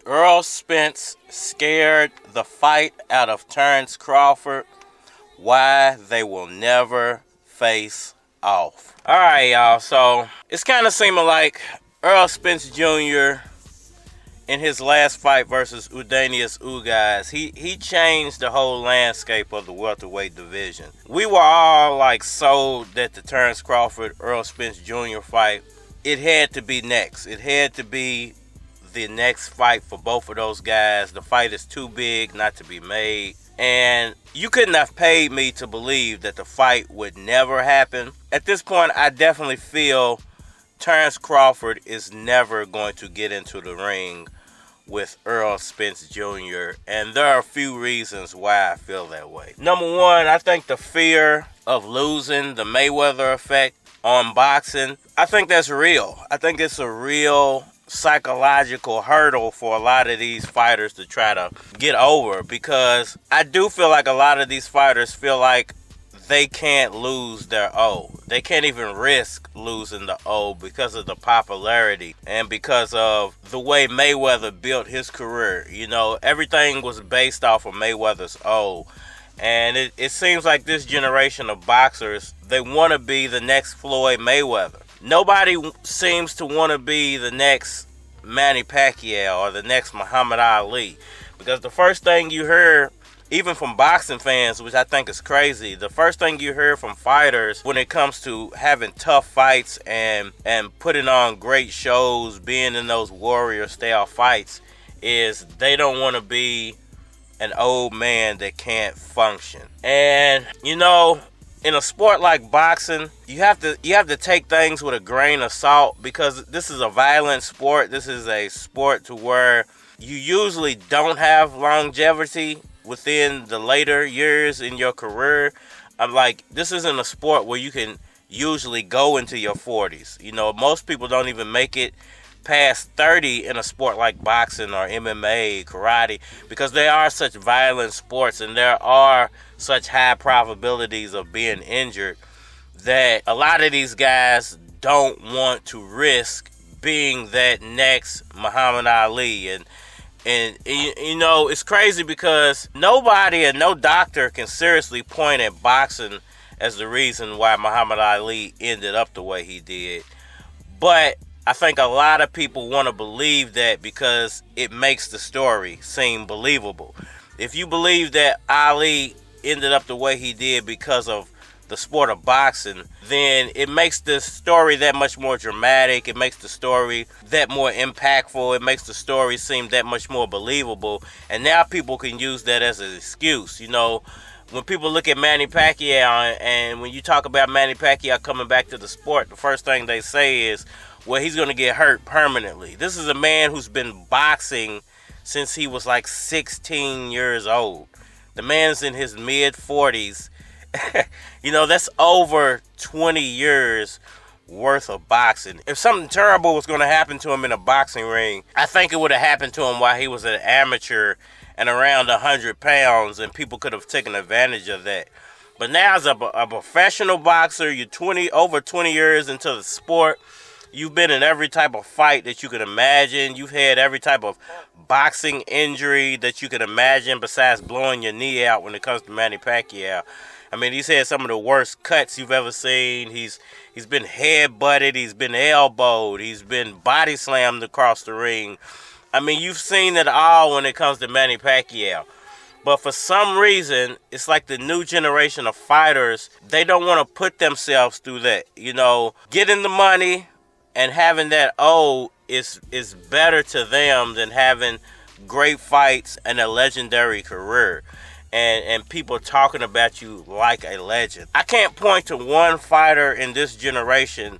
Errol Spence scared the fight out of Terence Crawford. Why they will never face off. Alright, y'all. So it's kind of seeming like Errol Spence Jr. in his last fight versus Udanius Ugas, he changed the whole landscape of the welterweight division. We were all like sold that the Terence Crawford Errol Spence Jr. fight, it had to be next. It had to be the next fight for both of those guys. The fight is too big not to be made. And you couldn't have paid me to believe that the fight would never happen. At this point, I definitely feel Terence Crawford is never going to get into the ring with Errol Spence Jr. And there are a few reasons why I feel that way. Number one, I think the fear of losing, the Mayweather effect on boxing, I think that's real. I think it's a real psychological hurdle for a lot of these fighters to try to get over, because I do feel like a lot of these fighters feel like they can't lose their O. They can't even risk losing the O because of the popularity and because of the way Mayweather built his career. You know, everything was based off of Mayweather's O. And it seems like this generation of boxers, they want to be the next Floyd Mayweather. Nobody seems to want to be the next Manny Pacquiao or the next Muhammad Ali. Because the first thing you hear, even from boxing fans, which I think is crazy, the first thing you hear from fighters when it comes to having tough fights and putting on great shows, being in those warrior-style fights, is they don't want to be an old man that can't function. And, you know, in a sport like boxing, you have to take things with a grain of salt, because this is a violent sport. This is a sport to where you usually don't have longevity within the later years in your career. This isn't a sport where you can usually go into your 40s. You know, most people don't even make it past 30 in a sport like boxing or MMA, karate, because they are such violent sports and there are such high probabilities of being injured that a lot of these guys don't want to risk being that next Muhammad Ali. And you know, it's crazy because nobody and no doctor can seriously point at boxing as the reason why Muhammad Ali ended up the way he did. But I think a lot of people want to believe that because it makes the story seem believable. If you believe that Ali ended up the way he did because of the sport of boxing, then it makes the story that much more dramatic. It makes the story that more impactful. It makes the story seem that much more believable. And now people can use that as an excuse. You know, when people look at Manny Pacquiao, and when you talk about Manny Pacquiao coming back to the sport, the first thing they say is, well, he's going to get hurt permanently. This is a man who's been boxing since he was like 16 years old. The man's in his mid-40s. You know, that's over 20 years worth of boxing. If something terrible was going to happen to him in a boxing ring, I think it would have happened to him while he was an amateur and around 100 pounds, and people could have taken advantage of that. But now as a professional boxer, you're over 20 years into the sport. You've been in every type of fight that you could imagine. You've had every type of boxing injury that you could imagine besides blowing your knee out when it comes to Manny Pacquiao. I mean, he's had some of the worst cuts you've ever seen. He's been head-butted. He's been elbowed. He's been body slammed across the ring. I mean, you've seen it all when it comes to Manny Pacquiao. But for some reason, it's like the new generation of fighters, they don't want to put themselves through that. You know, getting the money and having that is better to them than having great fights and a legendary career. And people talking about you like a legend. I can't point to one fighter in this generation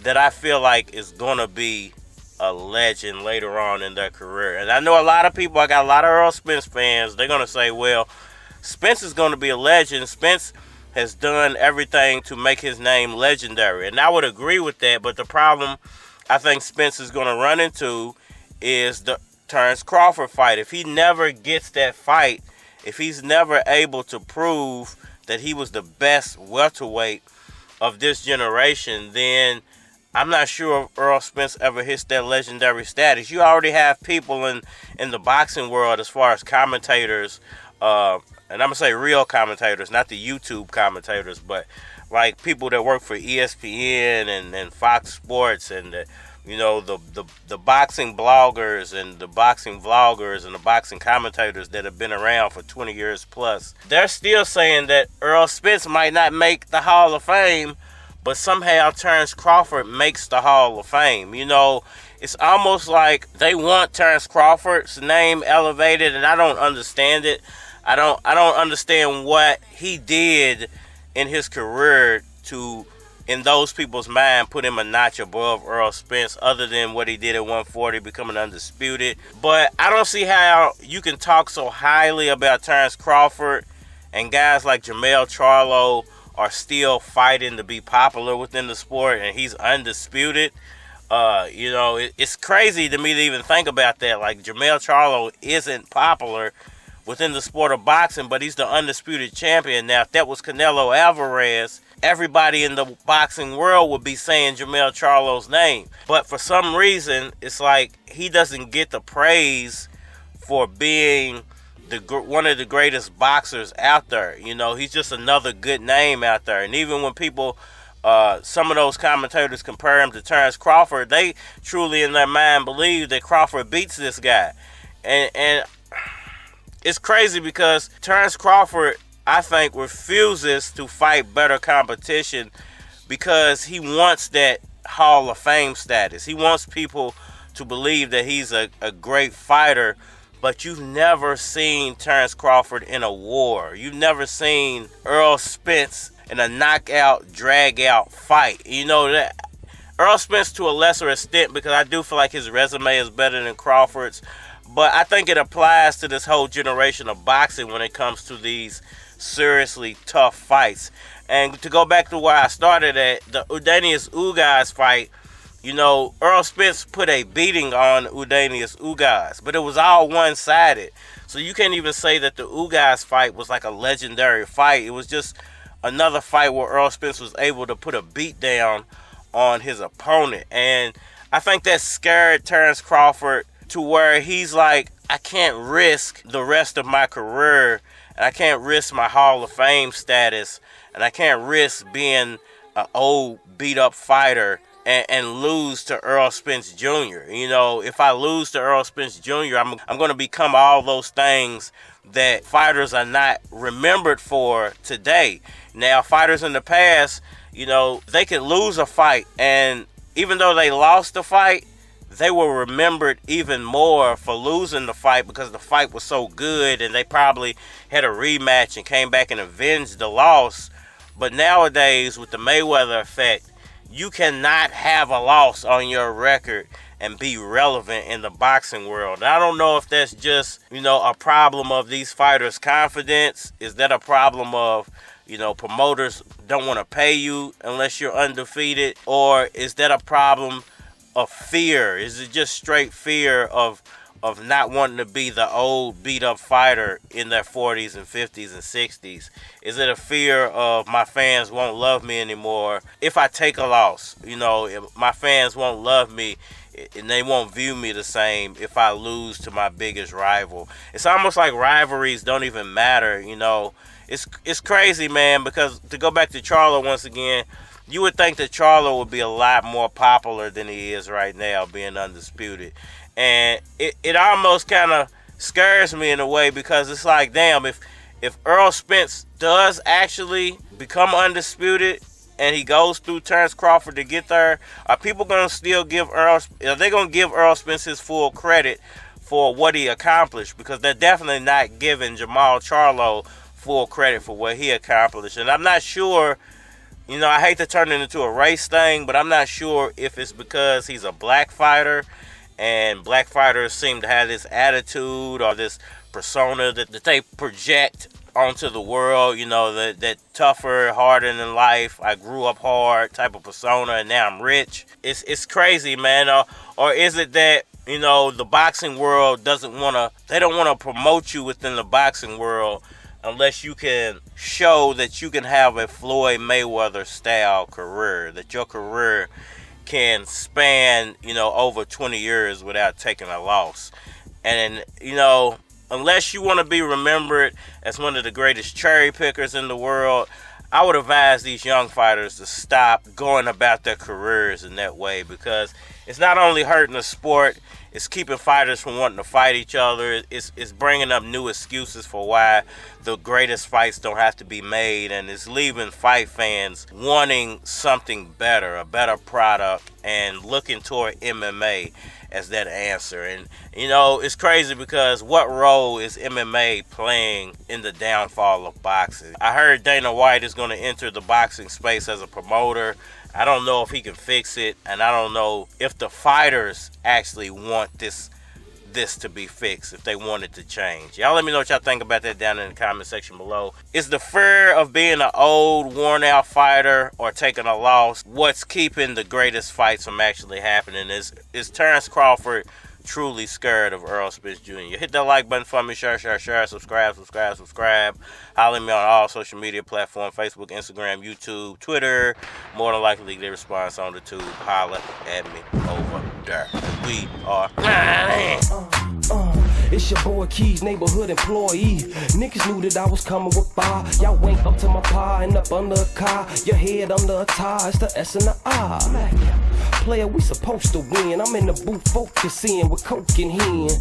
that I feel like is going to be a legend later on in their career. And I know a lot of people, I got a lot of Errol Spence fans, they're going to say, well, Spence is going to be a legend. Spence has done everything to make his name legendary. And I would agree with that, but the problem I think Spence is going to run into is the Terence Crawford fight. If he never gets that fight, if he's never able to prove that he was the best welterweight of this generation, then I'm not sure if Errol Spence ever hits that legendary status. You already have people in the boxing world as far as commentators, and I'm going to say real commentators, not the YouTube commentators, but like people that work for ESPN and Fox Sports and the boxing bloggers and the boxing vloggers and the boxing commentators that have been around for 20 years plus. They're still saying that Errol Spence might not make the Hall of Fame, but somehow Terence Crawford makes the Hall of Fame. It's almost like they want Terence Crawford's name elevated, and I don't understand it. I don't understand what he did in his career to, in those people's mind, put him a notch above Errol Spence, other than what he did at 140, becoming undisputed. But I don't see how you can talk so highly about Terence Crawford and guys like Charlo are still fighting to be popular within the sport, and he's undisputed. It's crazy to me to even think about that. Like, Charlo isn't popular within the sport of boxing, but he's the undisputed champion. Now, if that was Canelo Alvarez, everybody in the boxing world would be saying Charlo's name. But for some reason, it's like he doesn't get the praise for being one of the greatest boxers out there. He's just another good name out there. And even when people, some of those commentators compare him to Terence Crawford, they truly in their mind believe that Crawford beats this guy. And it's crazy because Terence Crawford, I think, refuses to fight better competition because he wants that Hall of Fame status. He wants people to believe that he's a great fighter, but you've never seen Terence Crawford in a war. You've never seen Errol Spence in a knockout, drag-out fight. That Errol Spence to a lesser extent, because I do feel like his resume is better than Crawford's. But I think it applies to this whole generation of boxing when it comes to these seriously tough fights. And to go back to where I started at, the Udanius Ugas fight, Errol Spence put a beating on Udanius Ugas, but it was all one-sided. So you can't even say that the Ugas fight was like a legendary fight. It was just another fight where Errol Spence was able to put a beat down on his opponent. And I think that scared Terence Crawford to where he's like, I can't risk the rest of my career, and I can't risk my Hall of Fame status, and I can't risk being an old beat-up fighter and lose to Errol Spence Jr. If I lose to Errol Spence Jr., I'm going to become all those things that fighters are not remembered for today. Now, fighters in the past, they could lose a fight, and even though they lost the fight, they were remembered even more for losing the fight because the fight was so good, and they probably had a rematch and came back and avenged the loss. But nowadays, with the Mayweather effect, you cannot have a loss on your record and be relevant in the boxing world. And I don't know if that's just, a problem of these fighters' confidence. Is that a problem of, promoters don't want to pay you unless you're undefeated? Or is that a problem of fear? Is it just straight fear of not wanting to be the old beat-up fighter in their 40s and 50s and 60s? Is it a fear of my fans won't love me anymore if I take a loss? If my fans won't love me and they won't view me the same if I lose to my biggest rival. It's almost like rivalries don't even matter. It's crazy, man, because to go back to Charlo once again, you would think that Charlo would be a lot more popular than he is right now, being undisputed. And it almost kind of scares me in a way, because it's like, damn, if Errol Spence does actually become undisputed and he goes through Terence Crawford to get there, are people going to still give Errol Spence his full credit for what he accomplished? Because they're definitely not giving Charlo full credit for what he accomplished. And I'm not sure, I hate to turn it into a race thing, but I'm not sure if it's because he's a black fighter and black fighters seem to have this attitude or this persona that they project onto the world, that tougher, harder than life, I grew up hard type of persona, and now I'm rich. It's crazy, man. Or is it that, the boxing world don't want to promote you within the boxing world unless you can show that you can have a Floyd Mayweather style career, that your career can span, you know, over 20 years without taking a loss. And, you know, unless you want to be remembered as one of the greatest cherry pickers in the world, I would advise these young fighters to stop going about their careers in that way, because it's not only hurting the sport, it's keeping fighters from wanting to fight each other. It's bringing up new excuses for why the greatest fights don't have to be made, and it's leaving fight fans wanting something better, a better product, and looking toward MMA as that answer. And, you know, it's crazy because what role is MMA playing in the downfall of boxing? I heard Dana White is going to enter the boxing space as a promoter. I don't know if he can fix it, and I don't know if the fighters actually want this to be fixed, if they want it to change. Y'all let me know what y'all think about that down in the comment section below. Is the fear of being an old, worn-out fighter or taking a loss what's keeping the greatest fights from actually happening? Is Terence Crawford truly scared of Errol Spence Jr.? Hit that like button for me, share, subscribe. Holler at me on all social media platforms, Facebook, Instagram, YouTube, Twitter. More than likely get a response on the tube. Holler at me over there. We are it's your boy Keys, neighborhood employee. Niggas knew that I was coming with fire. Y'all ain't up to my pie and up under a car. Your head under a tie, it's the S and the I. Player, we supposed to win. I'm in the booth focusing with coke in hand.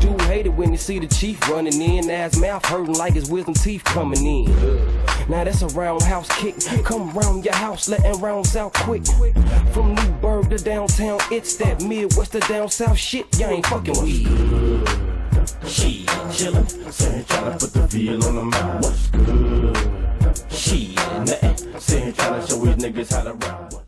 Dude hate it when you see the chief running in. Ass mouth hurting like his wisdom teeth coming in. Now that's a roundhouse kick. Come round your house, letting rounds out quick. From Newburgh to downtown, it's that Midwest to down south shit. Y'all ain't fucking weed. She chillin', saying tryna put the feel on the mouth. What's good? She nothing, saying tryna show his niggas how to ride.